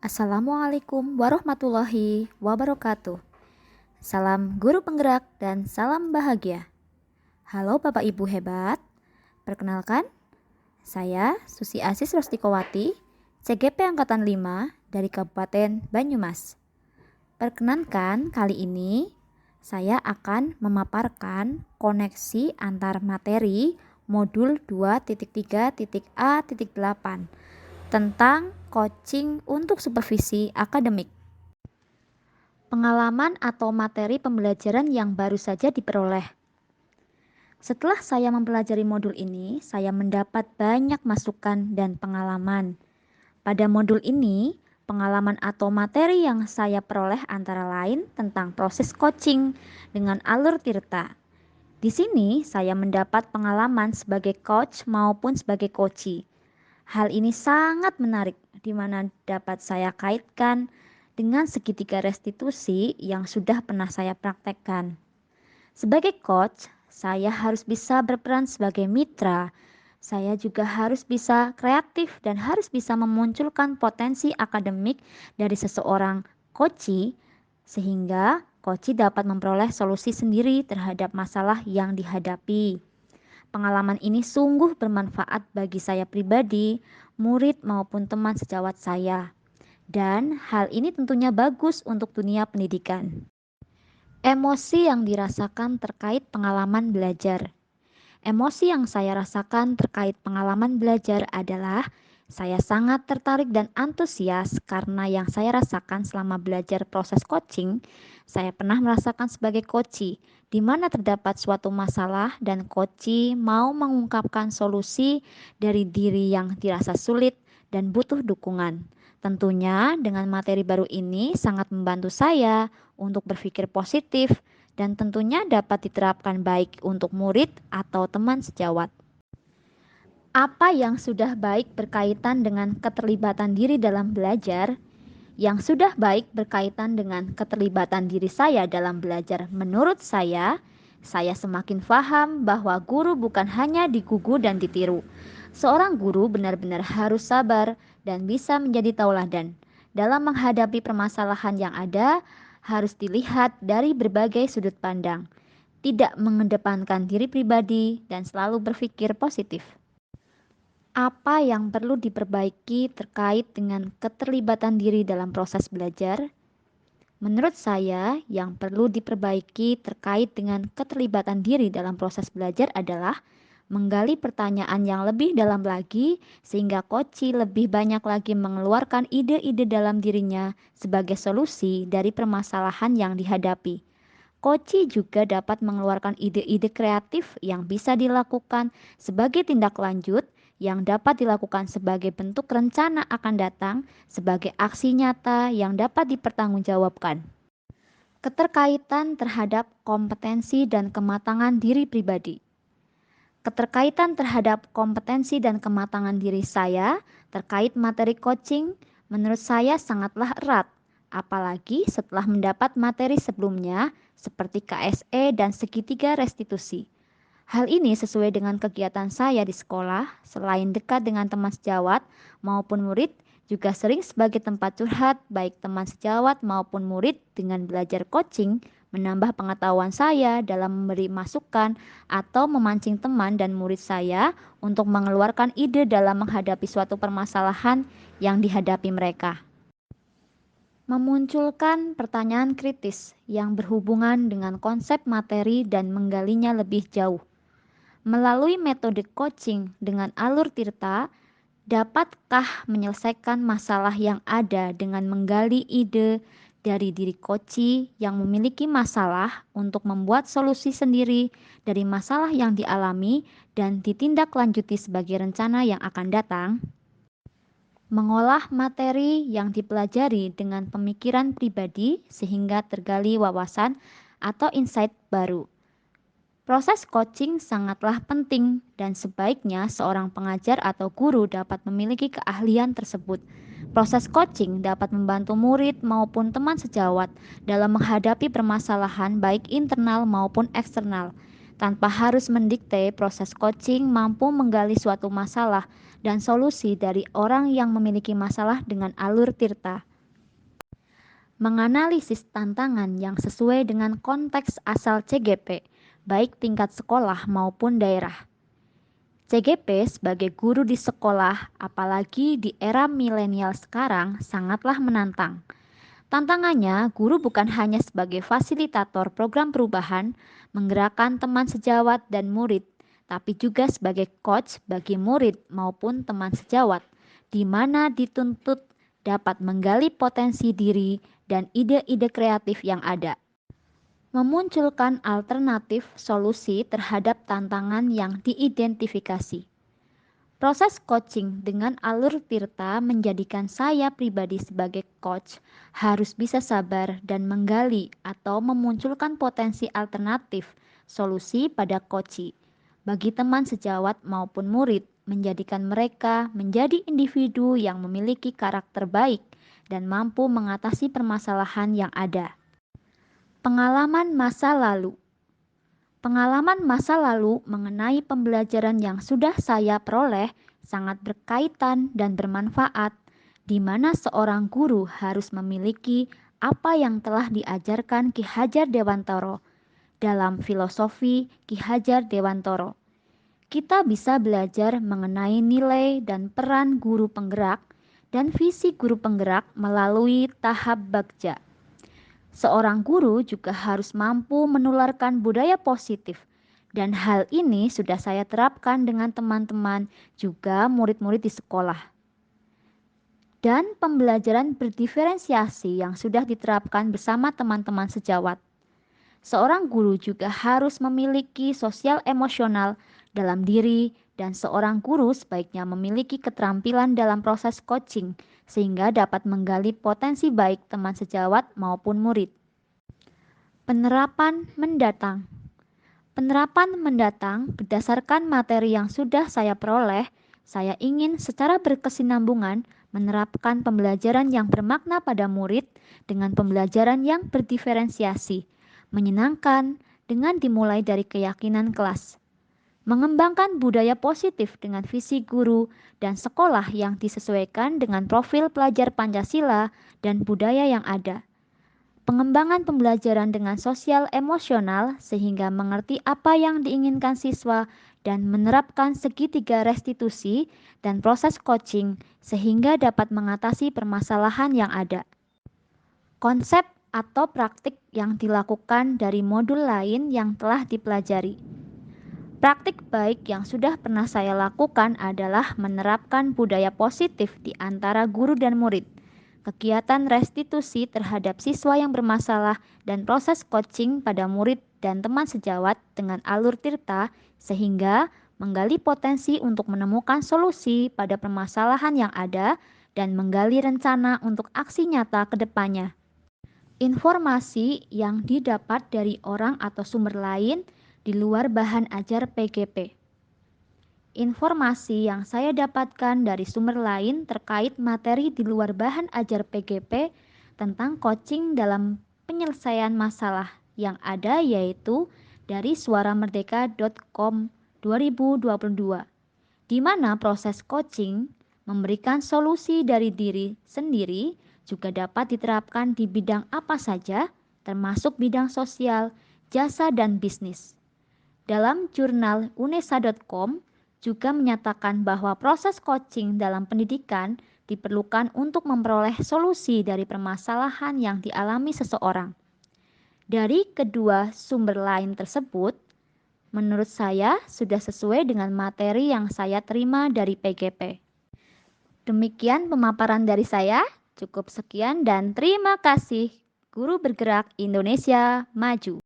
Assalamualaikum warahmatullahi wabarakatuh. Salam guru penggerak dan salam bahagia. Halo Bapak Ibu hebat. Perkenalkan, saya Susi Asis Rostikowati, CGP Angkatan 5 dari Kabupaten Banyumas. Perkenankan kali ini saya akan memaparkan koneksi antar materi modul 2.3.A.8 tentang coaching untuk supervisi akademik. Pengalaman atau materi pembelajaran yang baru saja diperoleh. Setelah saya mempelajari modul ini, saya mendapat banyak masukan dan pengalaman. Pada modul ini, pengalaman atau materi yang saya peroleh antara lain tentang proses coaching dengan alur Tirta. Di sini saya mendapat pengalaman sebagai coach maupun sebagai coachee. Hal ini sangat menarik, di mana dapat saya kaitkan dengan segitiga restitusi yang sudah pernah saya praktekkan. Sebagai coach, saya harus bisa berperan sebagai mitra. Saya juga harus bisa kreatif dan harus bisa memunculkan potensi akademik dari seseorang coachee, sehingga coachee dapat memperoleh solusi sendiri terhadap masalah yang dihadapi. Pengalaman ini sungguh bermanfaat bagi saya pribadi, murid maupun teman sejawat saya. Dan hal ini tentunya bagus untuk dunia pendidikan. Emosi yang dirasakan terkait pengalaman belajar. Emosi yang saya rasakan terkait pengalaman belajar adalah saya sangat tertarik dan antusias karena yang saya rasakan selama belajar proses coaching, saya pernah merasakan sebagai coachee, di mana terdapat suatu masalah dan coachee mau mengungkapkan solusi dari diri yang dirasa sulit dan butuh dukungan. Tentunya dengan materi baru ini sangat membantu saya untuk berpikir positif dan tentunya dapat diterapkan baik untuk murid atau teman sejawat. Apa yang sudah baik berkaitan dengan keterlibatan diri dalam belajar? Yang sudah baik berkaitan dengan keterlibatan diri saya dalam belajar, menurut saya semakin paham bahwa guru bukan hanya digugu dan ditiru. Seorang guru benar-benar harus sabar dan bisa menjadi tauladan. Dalam menghadapi permasalahan yang ada, harus dilihat dari berbagai sudut pandang, tidak mengedepankan diri pribadi dan selalu berpikir positif. Apa yang perlu diperbaiki terkait dengan keterlibatan diri dalam proses belajar? Menurut saya, yang perlu diperbaiki terkait dengan keterlibatan diri dalam proses belajar adalah menggali pertanyaan yang lebih dalam lagi sehingga coachee lebih banyak lagi mengeluarkan ide-ide dalam dirinya sebagai solusi dari permasalahan yang dihadapi. Coachee juga dapat mengeluarkan ide-ide kreatif yang bisa dilakukan sebagai tindak lanjut yang dapat dilakukan sebagai bentuk rencana akan datang sebagai aksi nyata yang dapat dipertanggungjawabkan. Keterkaitan terhadap kompetensi dan kematangan diri pribadi. Keterkaitan terhadap kompetensi dan kematangan diri saya terkait materi coaching menurut saya sangatlah erat, apalagi setelah mendapat materi sebelumnya seperti KSE dan segitiga restitusi. Hal ini sesuai dengan kegiatan saya di sekolah, selain dekat dengan teman sejawat maupun murid, juga sering sebagai tempat curhat baik teman sejawat maupun murid dengan belajar coaching, menambah pengetahuan saya dalam memberi masukan atau memancing teman dan murid saya untuk mengeluarkan ide dalam menghadapi suatu permasalahan yang dihadapi mereka. Memunculkan pertanyaan kritis yang berhubungan dengan konsep materi dan menggalinya lebih jauh. Melalui metode coaching dengan alur Tirta, dapatkah menyelesaikan masalah yang ada dengan menggali ide dari diri coachee yang memiliki masalah untuk membuat solusi sendiri dari masalah yang dialami dan ditindaklanjuti sebagai rencana yang akan datang? Mengolah materi yang dipelajari dengan pemikiran pribadi sehingga tergali wawasan atau insight baru. Proses coaching sangatlah penting dan sebaiknya seorang pengajar atau guru dapat memiliki keahlian tersebut. Proses coaching dapat membantu murid maupun teman sejawat dalam menghadapi permasalahan baik internal maupun eksternal. Tanpa harus mendikte, proses coaching mampu menggali suatu masalah dan solusi dari orang yang memiliki masalah dengan alur Tirta. menganalisis tantangan yang sesuai dengan konteks asal CGP, baik tingkat sekolah maupun daerah. CGP sebagai guru di sekolah, apalagi di era milenial sekarang, sangatlah menantang. Tantangannya, guru bukan hanya sebagai fasilitator program perubahan, menggerakkan teman sejawat dan murid, tapi juga sebagai coach bagi murid maupun teman sejawat, di mana dituntut dapat menggali potensi diri dan ide-ide kreatif yang ada. Memunculkan alternatif solusi terhadap tantangan yang diidentifikasi. Proses coaching dengan alur Tirta menjadikan saya pribadi sebagai coach harus bisa sabar dan menggali atau memunculkan potensi alternatif solusi pada coachee bagi teman sejawat maupun murid, menjadikan mereka menjadi individu yang memiliki karakter baik dan mampu mengatasi permasalahan yang ada. Pengalaman masa lalu. Pengalaman masa lalu mengenai pembelajaran yang sudah saya peroleh sangat berkaitan dan bermanfaat, di mana seorang guru harus memiliki apa yang telah diajarkan Ki Hajar Dewantara dalam filosofi Ki Hajar Dewantara. Kita bisa belajar mengenai nilai dan peran guru penggerak dan visi guru penggerak melalui tahap bagja. Seorang guru juga harus mampu menularkan budaya positif, dan hal ini sudah saya terapkan dengan teman-teman, juga murid-murid di sekolah. Dan pembelajaran berdiferensiasi yang sudah diterapkan bersama teman-teman sejawat. Seorang guru juga harus memiliki sosial emosional dalam diri, dan seorang guru sebaiknya memiliki keterampilan dalam proses coaching sehingga dapat menggali potensi baik teman sejawat maupun murid. Penerapan mendatang. Penerapan mendatang berdasarkan materi yang sudah saya peroleh, saya ingin secara berkesinambungan menerapkan pembelajaran yang bermakna pada murid dengan pembelajaran yang berdiferensiasi, menyenangkan dengan dimulai dari keyakinan kelas. Mengembangkan budaya positif dengan visi guru dan sekolah yang disesuaikan dengan profil pelajar Pancasila dan budaya yang ada. Pengembangan pembelajaran dengan sosial emosional sehingga mengerti apa yang diinginkan siswa dan menerapkan segitiga restitusi dan proses coaching sehingga dapat mengatasi permasalahan yang ada. Konsep atau praktik yang dilakukan dari modul lain yang telah dipelajari. Praktik baik yang sudah pernah saya lakukan adalah menerapkan budaya positif di antara guru dan murid, kegiatan restitusi terhadap siswa yang bermasalah, dan proses coaching pada murid dan teman sejawat dengan alur Tirta sehingga menggali potensi untuk menemukan solusi pada permasalahan yang ada dan menggali rencana untuk aksi nyata ke depannya. Informasi yang didapat dari orang atau sumber lain di luar bahan ajar PGP. Informasi yang saya dapatkan dari sumber lain terkait materi di luar bahan ajar PGP tentang coaching dalam penyelesaian masalah yang ada yaitu dari suaramerdeka.com 2022, di mana proses coaching memberikan solusi dari diri sendiri juga dapat diterapkan di bidang apa saja, termasuk bidang sosial, jasa, dan bisnis. Dalam jurnal unesa.com juga menyatakan bahwa proses coaching dalam pendidikan diperlukan untuk memperoleh solusi dari permasalahan yang dialami seseorang. Dari kedua sumber lain tersebut, menurut saya sudah sesuai dengan materi yang saya terima dari PGP. Demikian pemaparan dari saya, cukup sekian dan terima kasih. Guru Bergerak Indonesia Maju.